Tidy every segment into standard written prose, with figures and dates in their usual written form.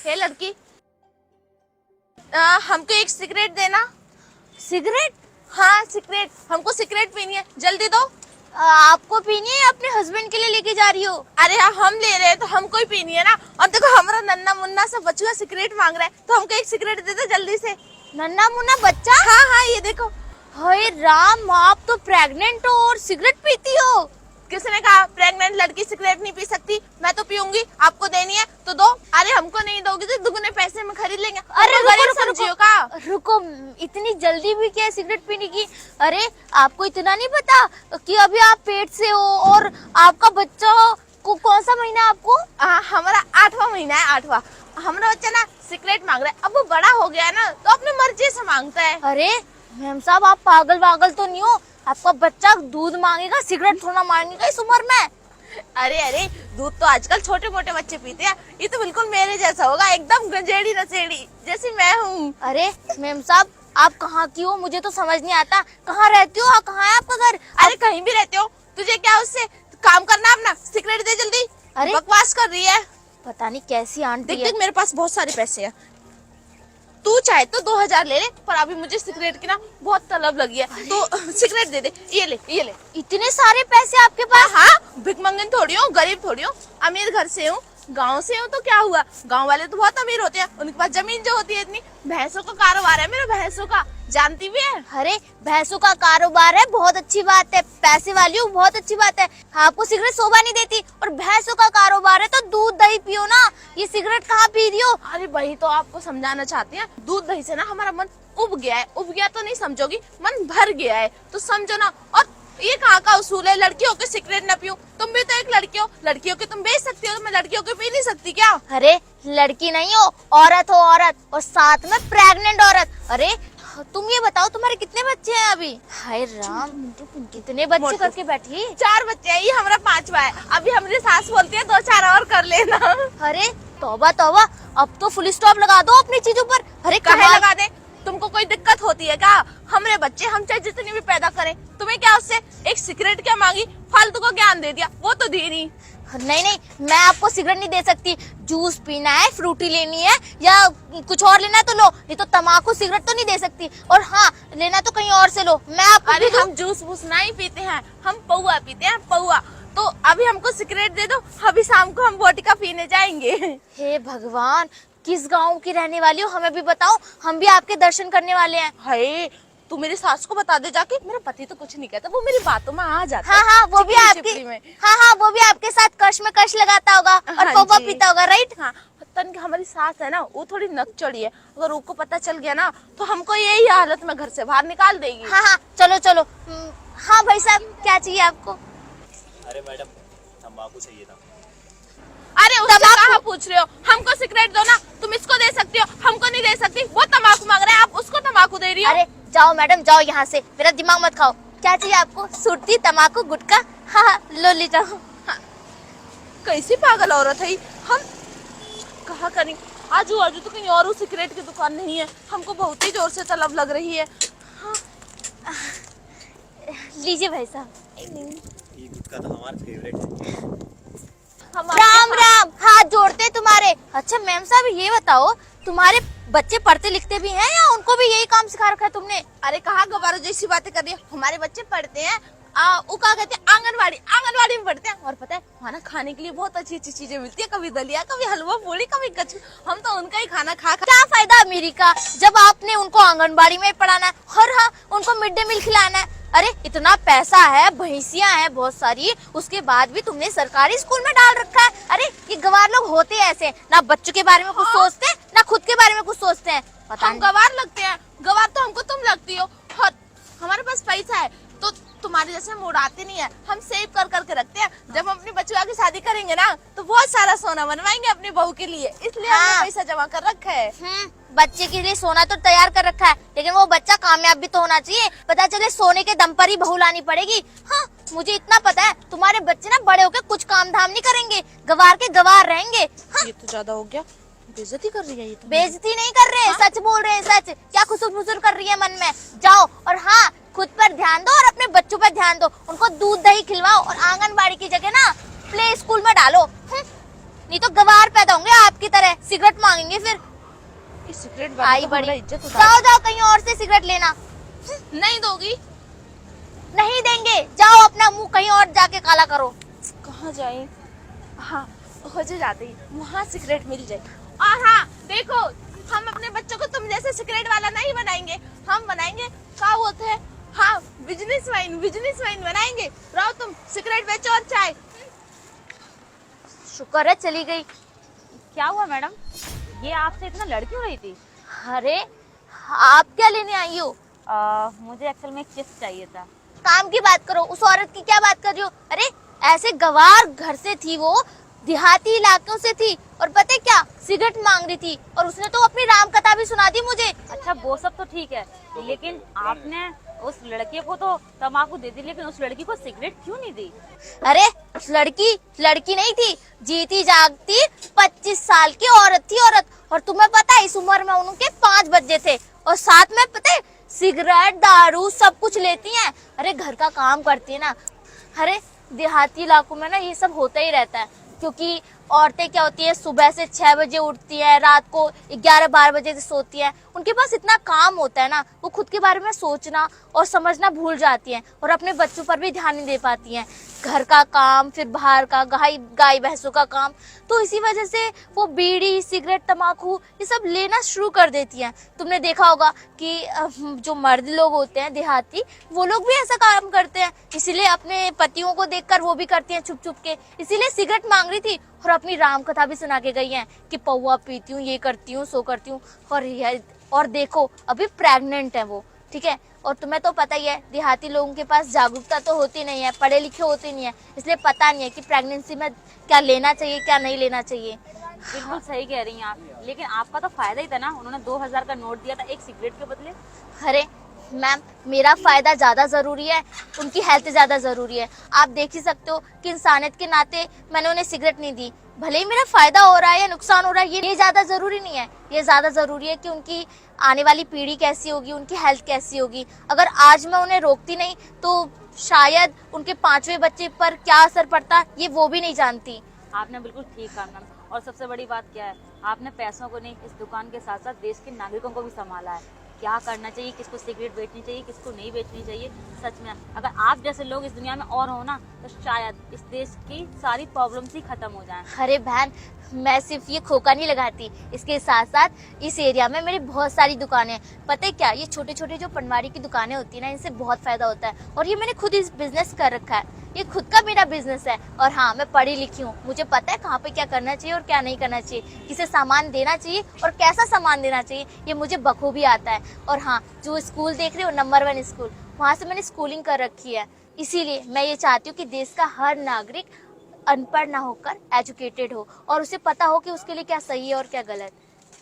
हे लड़की, हमको एक सिगरेट देना। सिगरेट? हाँ सिगरेट, हमको सिगरेट पीनी है, जल्दी दो। आपको पीनी है? अपने हस्बैंड के लिए लेके जा रही हो? अरे हाँ, हम ले रहे हैं तो हमको ही पीनी है ना। और देखो हमारा नन्ना मुन्ना सा बचुआ सिगरेट मांग रहा है, तो हमको एक सिगरेट दे दो जल्दी से। नन्ना मुन्ना बच्चा? हाँ हाँ, ये देखो। हाय राम, आप तो प्रेग्नेंट हो और सिगरेट पीती हो? किसने कहा प्रेग्नेंट लड़की सिगरेट नहीं पी सकती? मैं तो पीऊंगी, आपको देनी है तो दो। अरे हमको नहीं दोगी तो दुगने पैसे में खरीद लेंगे। अरे गरीब समझियो का? रुको, इतनी जल्दी भी क्या है सिगरेट पीने की? अरे आपको इतना नहीं पता कि अभी आप पेट से हो और आपका बच्चा को कौन सा महीना है आपको? हमारा 8वां महीना है, 8वां। हमारा बच्चा ना सिगरेट मांग रहा है, अब वो बड़ा हो गया है ना तो अपनी मर्जी से मांगता है। अरे मैम साहब, आप पागल वागल तो नहीं हो? आपका बच्चा दूध मांगेगा, सिगरेट थोड़ा मांगेगा इस उम्र में? अरे अरे, दूध तो आजकल छोटे मोटे बच्चे पीते हैं, ये तो बिल्कुल मेरे जैसा होगा, एकदम गंजेड़ी नशेड़ी जैसी मैं हूँ। अरे मैम साहब, आप कहाँ की हो? मुझे तो समझ नहीं आता। कहाँ रहती हो? कहाँ है आपका घर? अरे कहीं भी रहते हो, तुझे क्या उससे? काम करना अपना, सिगरेट दे जल्दी। अरे बकवास कर रही है। पता नहीं कैसी आंटी देख है। देख, मेरे पास बहुत सारे पैसे हैं, तू चाहे तो 2000 ले ले, पर अभी मुझे सिगरेट की ना बहुत तलब लगी है, तो सिगरेट दे दे। ये ले ये ले। इतने सारे पैसे आपके पास? हाँ, भिखमंगन थोड़ी हूँ, गरीब थोड़ी हूँ, अमीर घर से हूँ। गांव से हूँ तो क्या हुआ, गांव वाले तो बहुत अमीर होते हैं, उनके पास जमीन जो होती है इतनी। भैंसों का कारोबार है मेरा, भैंसों का, जानती भी है? अरे भैंसों का कारोबार है, बहुत अच्छी बात है, पैसे वाली हूँ, बहुत अच्छी बात है। आपको सिगरेट शोभा नहीं देती, और भैंसों का कारोबार है तो दूध दही पियो ना, ये सिगरेट कहाँ पी रही हो? अरे वही तो आपको समझाना चाहती हैं, दूध दही से ना हमारा मन उब गया है। उब गया तो नहीं समझोगी, मन भर गया है तो समझो ना। और ये कहाँ का उसूल है, लड़कियों के सिगरेट न पियो? तुम भी तो एक लड़की हो, लड़कियों के तुम बेच सकती हो, तो मैं लड़कियों के पी नहीं सकती क्या? अरे लड़की नहीं हो, औरत हो, औरत, और साथ में प्रेग्नेंट औरत। अरे तुम ये बताओ, तुम्हारे कितने बच्चे हैं अभी? हाय राम, कितने बच्चे करके बैठी? 4 बच्चे हैं, ये हमारा 5वां है। अभी हमारी सास बोलती है 2-4 और कर लेना। अरे तौबा तौबा, अब तो फुल स्टॉप लगा दो अपनी चीजों पर। अरे कहे लगा दे? तुमको कोई दिक्कत होती है क्या? हमरे बच्चे हम चाहे जितनी भी पैदा करें, तुम्हें क्या उससे? एक सिगरेट क्या मांगी, फालतू को ज्ञान दे दिया, वो तो दी नहीं। नहीं नहीं, मैं आपको सिगरेट नहीं दे सकती। जूस पीना है, फ्रूटी लेनी है, या कुछ और लेना है तो लो, नहीं तो तम्बाकू सिगरेट तो नहीं दे सकती। और हाँ, लेना तो कहीं और से लो, मैं आपको। अरे हम जूस वूस नहीं पीते हैं, हम पौआ पीते हैं, पौआ। तो अभी हमको सिगरेट दे दो, अभी शाम को हम वोडका पीने जाएंगे। हे भगवान, किस गांव की रहने वाली हो, हमें भी बताओ, हम भी आपके दर्शन करने वाले हैं। हाय, तू मेरी सास को बता दे जाके, मेरा पति तो कुछ नहीं कहता, वो मेरी बातों में आ जाता हाँ है। हाँ, वो भी आपकी, हाँ हाँ, वो भी आपके साथ कश में कश लगाता होगा और पौवा पीता होगा, राइट? हाँ, तन की हमारी सास है ना, वो थोड़ी नक चढ़ी है, अगर उसको पता चल गया ना तो हमको यही हालत में घर से बाहर निकाल देगी। हाँ हाँ, चलो चलो। हाँ भाई साहब, क्या चाहिए आपको? अरे मैडम, तंबाकू चाहिए था। अरे उससे कहाँ पूछ रहे हो? हमको सिगरेट दो ना, तुम इसको दे सकती हो, हमको नहीं दे सकती। वो तंबाकू मांग रहा है, आप उसको तंबाकू दे रही हो। अरे जाओ मैडम, जाओ यहाँ से, मेरा दिमाग मत खाओ। क्या चाहिए आपको? सुर्ती, तम्बाकू, गुटखा? हाँ हाँ, लो ले जाओ। हाँ, कैसी पागल औरत है। हम कहाँ करें, आजू बाजू तो कहीं और सिगरेट की दुकान नहीं है, हमको बहुत ही जोर से तलब लग रही है। हाँ। लीजिए भाई साहब। ये गुटखा तो हमारा फेवरेट है। राम राम, हाथ जोड़ते तुम्हारे। अच्छा मैम साहब, ये बताओ, तुम्हारे बच्चे पढ़ते लिखते भी हैं या उनको भी यही काम सिखा रखा है तुमने? अरे कहाँ गवारों जैसी बातें कर रही है, हमारे बच्चे पढ़ते हैं, वो क्या कहते हैं, आंगनवाड़ी में पढ़ते हैं। और पता है, खाना खाने के लिए बहुत अच्छी अच्छी चीजें मिलती है, कभी दलिया, कभी हलवा पूरी, कभी कचू। हम तो उनका ही खाना खा क्या फायदा अमीरी का, जब आपने उनको आंगनबाड़ी में पढ़ाना है और हाँ, उनको मिड डे मील खिलाना है। अरे इतना पैसा है, भैंसियां हैं बहुत सारी, उसके बाद भी तुमने सरकारी स्कूल में डाल रखा है। अरे ये गवार लोग होते ऐसे, ना बच्चों के बारे में कुछ सोचते हैं, ना खुद के बारे में कुछ सोचते हैं। पता हम गवार लगते हैं? गवार तो हमको तुम लगती हो। हमारे पास पैसा है तो तुम्हारे जैसे हम उड़ाते नहीं है, हम सेव कर करके रखते हैं। जब हम अपनी बचुआ की शादी करेंगे ना तो बहुत सारा सोना बनवाएंगे अपनी बहू के लिए, इसलिए हमने पैसा जमा कर रखा है। बच्चे के लिए सोना तो तैयार कर रखा है, लेकिन वो बच्चा कामयाब भी तो होना चाहिए। पता चले सोने के दम पर ही बहू लानी पड़ेगी। हाँ, मुझे इतना पता है, तुम्हारे बच्चे ना बड़े होकर कुछ काम धाम नहीं करेंगे, गवार के गवार रहेंगे। हाँ? ये तो ज्यादा हो गया, बेइज्जती कर रही है ये तो। बेइज्जती नहीं कर रहे, सच बोल रहे हैं, सच। क्या खुसुर फुसुर कर रही है मन में? जाओ और हाँ, खुद पर ध्यान दो और अपने बच्चों पर ध्यान दो, उनको दूध दही खिलवाओ और आंगनबाड़ी की जगह ना प्ले स्कूल में डालो। नहीं तो गवार पैदा होंगे आप आपकी तरह सिगरेट मांगेंगे फिर। इस सिगरेट आई वाली बड़ी, बड़ी इज्जत जाओ जाओ कहीं और से सिगरेट लेना। नहीं दोगी? नहीं देंगे, जाओ अपना मुंह कहीं और जाके काला करो। कहाँ जाए? हाँ, हो जाती वहाँ सिगरेट मिल जाए। और हाँ देखो, हम अपने बच्चों को तुम जैसे सिगरेट वाला नहीं बनाएंगे, हम बनाएंगे क्या बोलते हैं, हाँ बिजनेसमैन बनाएंगे। रहो तुम सिगरेट बेचो और चाय। शुक्र है चली गई। क्या हुआ मैडम, ये आपसे इतना लड़ क्यों रही थी? अरे आप क्या लेने आई हो? मुझे एक्चुअल में एक चिप्स चाहिए था। काम की बात करो, उस औरत की क्या बात कर रही हो? अरे ऐसे गवार घर से थी वो, देहाती इलाकों से थी, और पता है क्या, सिगरेट मांग रही थी, और उसने तो अपनी राम कथा भी सुना दी मुझे। अच्छा वो सब तो ठीक है, लेकिन आपने उस लड़के को तो तम्बाकू दे दी, लेकिन उस लड़की को सिगरेट क्यों नहीं दी? अरे लड़की नहीं थी, जीती जागती 25 साल की औरत थी, औरत। और तुम्हें पता है इस उम्र में उनके 5 बच्चे थे, और साथ में पता है सिगरेट दारू सब कुछ लेती हैं। अरे घर का काम करती है ना। अरे देहाती इलाकों में ना ये सब होता ही रहता है, क्योंकि औरतें क्या होती है, सुबह से 6 बजे उठती है, रात को 11-12 बजे से सोती है। उनके पास इतना काम होता है ना, वो खुद के बारे में सोचना और समझना भूल जाती हैं, और अपने बच्चों पर भी ध्यान नहीं दे पाती हैं। घर का काम, फिर बाहर का गाय भैंसों का काम, तो इसी वजह से वो बीड़ी सिगरेट तम्बाकू ये सब लेना शुरू कर देती हैं। तुमने देखा होगा कि जो मर्द लोग होते हैं देहाती, वो लोग भी ऐसा काम करते हैं, इसीलिए अपने पतियों को देखकर वो भी करती हैं छुप छुप के। इसीलिए सिगरेट मांग रही थी, और अपनी राम कथा भी सुना के गई हैं कि पौवा पीती हूँ, ये करती हूँ, सो करती हूँ। और देखो अभी प्रेग्नेंट है वो, ठीक है। और तुम्हें तो पता ही है देहाती लोगों के पास जागरूकता तो होती नहीं है, पढ़े लिखे होते नहीं है, इसलिए पता नहीं है कि प्रेगनेंसी में क्या लेना चाहिए क्या नहीं लेना चाहिए। बिल्कुल सही कह रही हैं आप, लेकिन आपका तो फायदा ही था ना, उन्होंने 2000 का नोट दिया था एक सिगरेट के बदले। अरे मैम, मेरा फायदा ज्यादा जरूरी है, उनकी हेल्थ ज्यादा जरूरी है। आप देख ही सकते हो कि इंसानियत के नाते मैंने उन्हें सिगरेट नहीं दी। भले ही मेरा फायदा हो रहा है या नुकसान हो रहा है, ये ज्यादा जरूरी नहीं है। ये ज्यादा जरूरी है कि उनकी आने वाली पीढ़ी कैसी होगी, उनकी हेल्थ कैसी होगी। अगर आज मैं उन्हें रोकती नहीं तो शायद उनके 5वें बच्चे पर क्या असर पड़ता ये वो भी नहीं जानती। आपने बिल्कुल ठीक कहा मैम, और सबसे बड़ी बात क्या है, आपने पैसों को नहीं, इस दुकान के साथ साथ देश के नागरिकों को भी संभाला है। क्या करना चाहिए, किसको सिगरेट बेचनी चाहिए, किसको नहीं बेचनी चाहिए। सच में अगर आप जैसे लोग इस दुनिया में और हो ना, तो शायद इस देश की सारी प्रॉब्लम्स ही खत्म हो जाएं। अरे बहन, मैं सिर्फ ये खोखा नहीं लगाती, इसके साथ साथ इस एरिया में मेरी बहुत सारी दुकानें हैं। पता है क्या, ये छोटे छोटे जो पनवाड़ी की दुकानें होती है ना, इनसे बहुत फायदा होता है। और ये मैंने खुद इस बिजनेस कर रखा है, ये खुद का मेरा बिजनेस है। और हाँ, मैं पढ़ी लिखी हूँ, मुझे पता है कहाँ पे क्या करना चाहिए और क्या नहीं करना चाहिए, किसे सामान देना चाहिए और कैसा सामान देना चाहिए, ये मुझे बखूबी आता है। और हाँ, जो स्कूल देख रहे हो, नंबर 1 स्कूल, वहाँ से मैंने स्कूलिंग कर रखी है। इसीलिए मैं ये चाहती हूँ कि देश का हर नागरिक अनपढ़ ना होकर एजुकेटेड हो, और उसे पता हो कि उसके लिए क्या सही है और क्या गलत।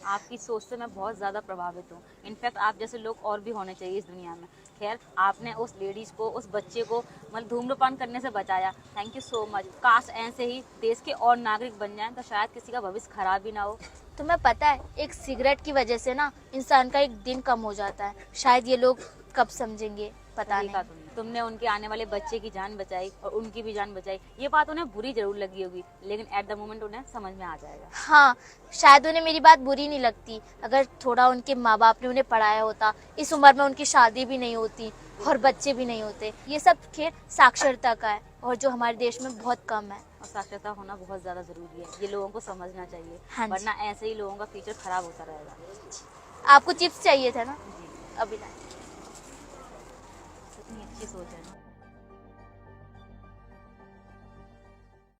आपकी सोच से मैं बहुत ज़्यादा प्रभावित हूँ। इनफैक्ट आप जैसे लोग और भी होने चाहिए इस दुनिया में। खैर, आपने उस लेडीज़ को, उस बच्चे को मतलब धूम्रपान करने से बचाया, थैंक यू सो मच। काश ऐसे ही देश के और नागरिक बन जाएं तो शायद किसी का भविष्य खराब भी ना हो। तुम्हें पता है, एक सिगरेट की वजह से ना इंसान का एक दिन कम हो जाता है। शायद ये लोग कब समझेंगे पता सही कहा नहीं। तुमने उनके आने वाले बच्चे की जान बचाई और उनकी भी जान बचाई। ये बात उन्हें बुरी जरूर लगी होगी, लेकिन एट द मोमेंट उन्हें समझ में आ जाएगा। हाँ, शायद उन्हें मेरी बात बुरी नहीं लगती अगर थोड़ा उनके माँ बाप ने उन्हें पढ़ाया होता। इस उम्र में उनकी शादी भी नहीं होती और बच्चे भी नहीं होते। ये सब खेल साक्षरता का है, और जो हमारे देश में बहुत कम है। और साक्षरता होना बहुत ज़्यादा ज़रूरी है, ये लोगों को समझना चाहिए। हाँ जी। वरना ऐसे ही लोगों का फ्यूचर खराब होता रहेगा। आपको चिप्स चाहिए था ना, अभी लाए। इतनी अच्छी सोच है।